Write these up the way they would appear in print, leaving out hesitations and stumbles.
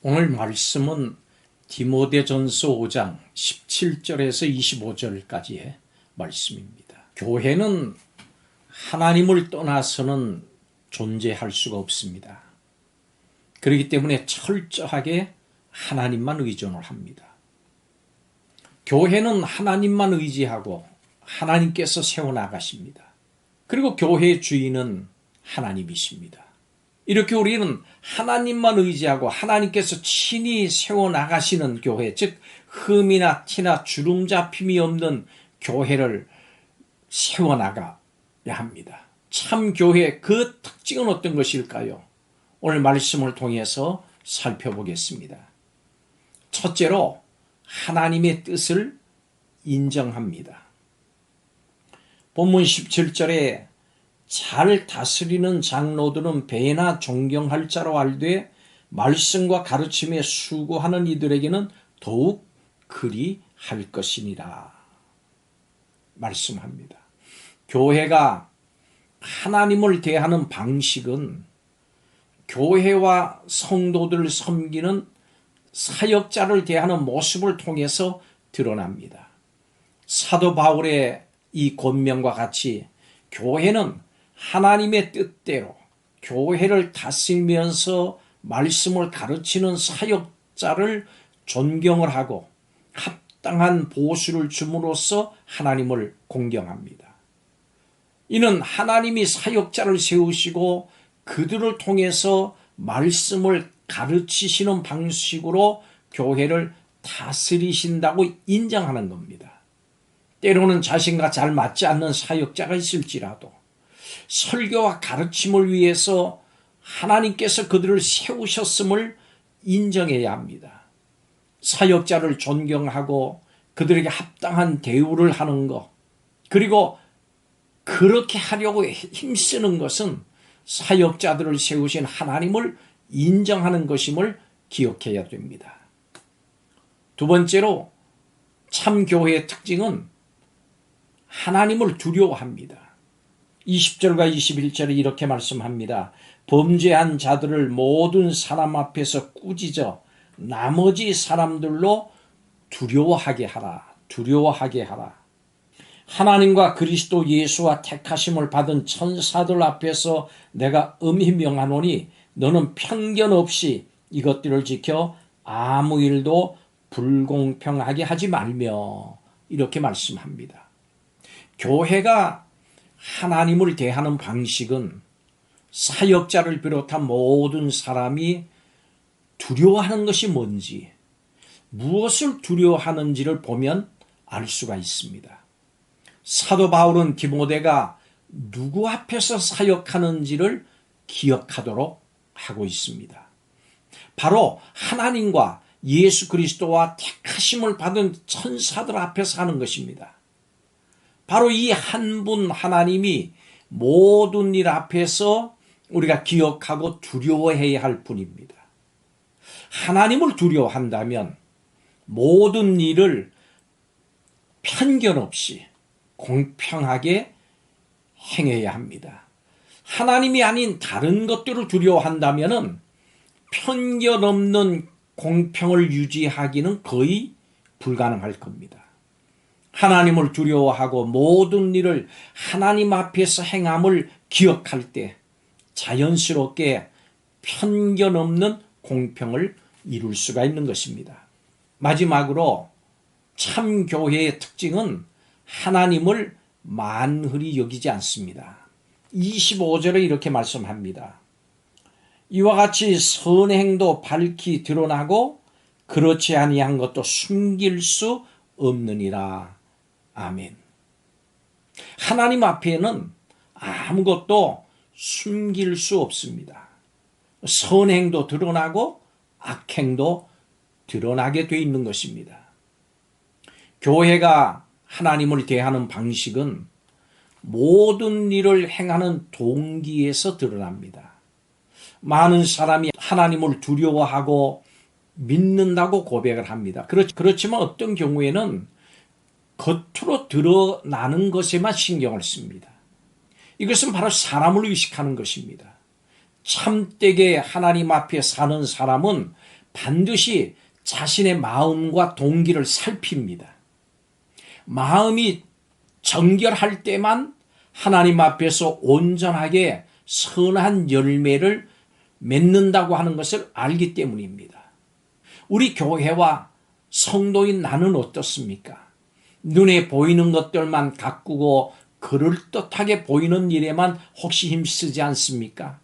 오늘 말씀은 디모데전서 5장 17절에서 25절까지의 말씀입니다. 교회는 하나님을 떠나서는 존재할 수가 없습니다. 그렇기 때문에 철저하게 하나님만 의존을 합니다. 교회는 하나님만 의지하고 하나님께서 세워나가십니다. 그리고 교회의 주인은 하나님이십니다. 이렇게 우리는 하나님만 의지하고 하나님께서 친히 세워나가시는 교회, 즉 흠이나 티나 주름 잡힘이 없는 교회를 세워나가야 합니다. 참 교회의 그 특징은 어떤 것일까요? 오늘 말씀을 통해서 살펴보겠습니다. 첫째로 하나님의 뜻을 인정합니다. 본문 17절에 잘 다스리는 장로들은 배나 존경할 자로 알되 말씀과 가르침에 수고하는 이들에게는 더욱 그리할 것이니라 말씀합니다. 교회가 하나님을 대하는 방식은 교회와 성도들을 섬기는 사역자를 대하는 모습을 통해서 드러납니다. 사도 바울의 이 권면과 같이 교회는 하나님의 뜻대로 교회를 다스리면서 말씀을 가르치는 사역자를 존경을 하고 합당한 보수를 줌으로써 하나님을 공경합니다. 이는 하나님이 사역자를 세우시고 그들을 통해서 말씀을 가르치시는 방식으로 교회를 다스리신다고 인정하는 겁니다. 때로는 자신과 잘 맞지 않는 사역자가 있을지라도 설교와 가르침을 위해서 하나님께서 그들을 세우셨음을 인정해야 합니다. 사역자를 존경하고 그들에게 합당한 대우를 하는 것, 그리고 그렇게 하려고 힘쓰는 것은 사역자들을 세우신 하나님을 인정하는 것임을 기억해야 됩니다. 두 번째로 참 교회의 특징은 하나님을 두려워합니다. 20절과 21절에 이렇게 말씀합니다. 범죄한 자들을 모든 사람 앞에서 꾸짖어 나머지 사람들로 두려워하게 하라. 두려워하게 하라. 하나님과 그리스도 예수와 택하심을 받은 천사들 앞에서 내가 엄히 명하노니 너는 편견 없이 이것들을 지켜 아무 일도 불공평하게 하지 말며 이렇게 말씀합니다. 교회가 하나님을 대하는 방식은 사역자를 비롯한 모든 사람이 두려워하는 것이 뭔지, 무엇을 두려워하는지를 보면 알 수가 있습니다. 사도 바울은 디모데가 누구 앞에서 사역하는지를 기억하도록 하고 있습니다. 바로 하나님과 예수 그리스도와 택하심을 받은 천사들 앞에서 하는 것입니다. 바로 이 한 분 하나님이 모든 일 앞에서 우리가 기억하고 두려워해야 할 분입니다. 하나님을 두려워한다면 모든 일을 편견 없이 공평하게 행해야 합니다. 하나님이 아닌 다른 것들을 두려워한다면 편견 없는 공평을 유지하기는 거의 불가능할 겁니다. 하나님을 두려워하고 모든 일을 하나님 앞에서 행함을 기억할 때 자연스럽게 편견 없는 공평을 이룰 수가 있는 것입니다. 마지막으로 참 교회의 특징은 하나님을 만홀히 여기지 않습니다. 25절에 이렇게 말씀합니다. 이와 같이 선행도 밝히 드러나고 그렇지 아니한 것도 숨길 수 없느니라. 아멘. 하나님 앞에는 아무것도 숨길 수 없습니다. 선행도 드러나고 악행도 드러나게 돼 있는 것입니다. 교회가 하나님을 대하는 방식은 모든 일을 행하는 동기에서 드러납니다. 많은 사람이 하나님을 두려워하고 믿는다고 고백을 합니다. 그렇지만 어떤 경우에는 겉으로 드러나는 것에만 신경을 씁니다. 이것은 바로 사람을 의식하는 것입니다. 참되게 하나님 앞에 사는 사람은 반드시 자신의 마음과 동기를 살핍니다. 마음이 정결할 때만 하나님 앞에서 온전하게 선한 열매를 맺는다고 하는 것을 알기 때문입니다. 우리 교회와 성도인 나는 어떻습니까? 눈에 보이는 것들만 가꾸고 그럴듯하게 보이는 일에만 혹시 힘쓰지 않습니까?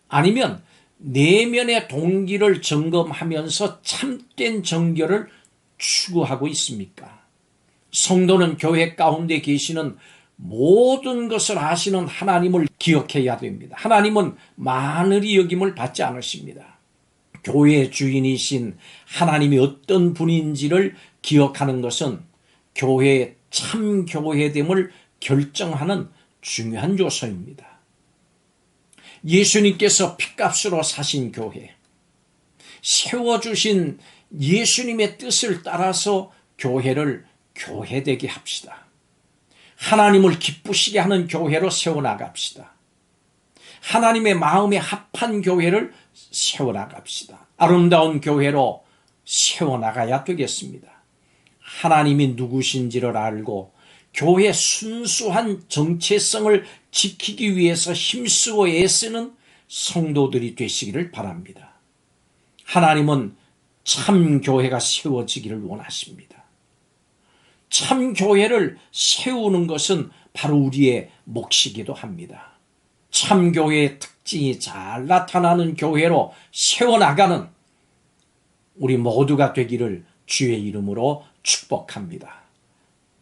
아니면 내면의 동기를 점검하면서 참된 정결을 추구하고 있습니까? 성도는 교회 가운데 계시는 모든 것을 아시는 하나님을 기억해야 됩니다. 하나님은 마늘이 여김을 받지 않으십니다. 교회의 주인이신 하나님이 어떤 분인지를 기억하는 것은 교회의 참 교회됨을 결정하는 중요한 요소입니다. 예수님께서 핏값으로 사신 교회, 세워주신 예수님의 뜻을 따라서 교회를 교회되게 합시다. 하나님을 기쁘시게 하는 교회로 세워나갑시다. 하나님의 마음에 합한 교회를 세워나갑시다. 아름다운 교회로 세워나가야 되겠습니다. 하나님이 누구신지를 알고 교회의 순수한 정체성을 지키기 위해서 힘쓰고 애쓰는 성도들이 되시기를 바랍니다. 하나님은 참 교회가 세워지기를 원하십니다. 참 교회를 세우는 것은 바로 우리의 몫이기도 합니다. 참 교회의 특징이 잘 나타나는 교회로 세워나가는 우리 모두가 되기를 주의 이름으로 축복합니다.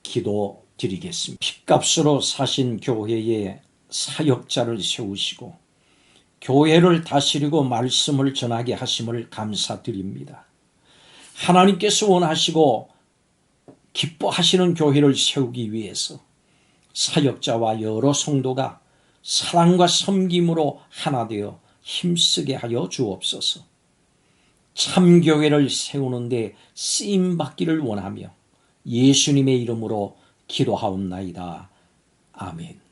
기도드리겠습니다. 핏값으로 사신 교회에 사역자를 세우시고 교회를 다스리고 말씀을 전하게 하심을 감사드립니다. 하나님께서 원하시고 기뻐하시는 교회를 세우기 위해서 사역자와 여러 성도가 사랑과 섬김으로 하나 되어 힘쓰게 하여 주옵소서. 참교회를 세우는데 쓰임받기를 원하며 예수님의 이름으로 기도하옵나이다. 아멘.